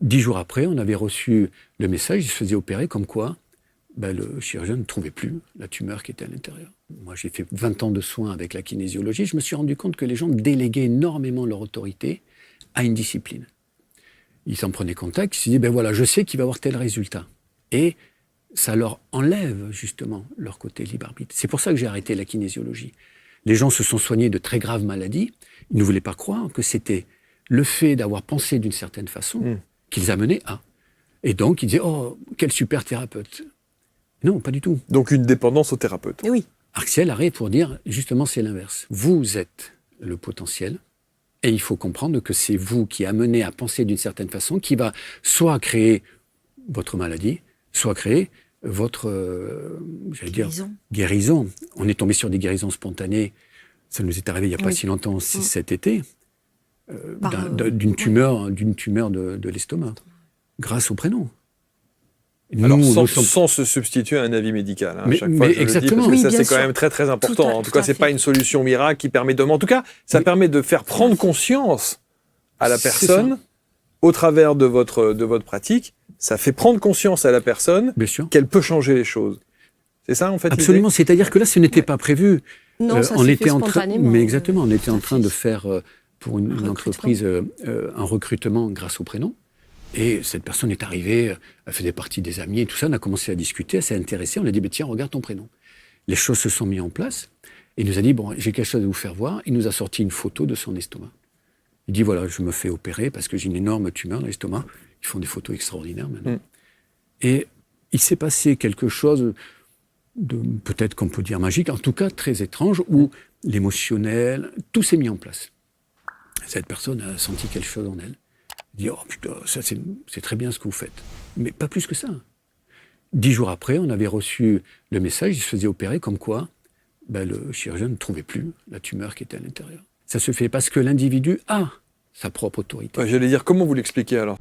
10 jours après, on avait reçu le message, il se faisait opérer comme quoi le chirurgien ne trouvait plus la tumeur qui était à l'intérieur. Moi, j'ai fait 20 ans de soins avec la kinésiologie. Je me suis rendu compte que les gens déléguaient énormément leur autorité à une discipline. Ils s'en prenaient contact, ils se disaient, voilà, je sais qu'il va avoir tel résultat. Et ça leur enlève justement leur côté libre arbitre. C'est pour ça que j'ai arrêté la kinésiologie. Les gens se sont soignés de très graves maladies. Ils ne voulaient pas croire que c'était le fait d'avoir pensé d'une certaine façon qu'ils amenaient à. Et donc, ils disaient, oh, quel super thérapeute. Non, pas du tout. Donc une dépendance au thérapeute. Et oui. Arxiel arrive pour dire, justement, c'est l'inverse. Vous êtes le potentiel, et il faut comprendre que c'est vous qui amenez à penser d'une certaine façon, qui va soit créer votre maladie, soit créer votre, guérison. On est tombé sur des guérisons spontanées. Ça nous est arrivé il n'y a pas si longtemps, cet été, d'une tumeur de l'estomac, grâce au prénom. Alors, sans se substituer à un avis médical. Hein, chaque fois, je exactement. le dis, parce que ça, c'est quand même très, très important. En tout cas, c'est pas une solution miracle qui permet de... En tout cas, ça permet de faire prendre conscience à la personne, au travers de votre pratique, ça fait prendre conscience à la personne qu'elle peut changer les choses. C'est ça, en fait, absolument. C'est-à-dire que là, ce n'était pas prévu. Non, ça s'est fait spontanément. Mais exactement, on était en train de faire, pour une entreprise, un recrutement grâce au prénom. Et cette personne est arrivée, elle faisait partie des amis et tout ça, on a commencé à discuter, elle s'est intéressée, on a dit, tiens, regarde ton prénom. Les choses se sont mises en place, et il nous a dit, j'ai quelque chose à vous faire voir. Il nous a sorti une photo de son estomac. Il dit, voilà, je me fais opérer parce que j'ai une énorme tumeur dans l'estomac. Ils font des photos extraordinaires maintenant. Et il s'est passé quelque chose de, peut-être qu'on peut dire magique, en tout cas très étrange, où l'émotionnel, tout s'est mis en place. Cette personne a senti quelque chose en elle. Il dit, oh putain, ça c'est très bien ce que vous faites. Mais pas plus que ça. 10 jours après, on avait reçu le message, il se faisait opérer comme quoi le chirurgien ne trouvait plus la tumeur qui était à l'intérieur. Ça se fait parce que l'individu a sa propre autorité. J'allais dire, comment vous l'expliquez alors ?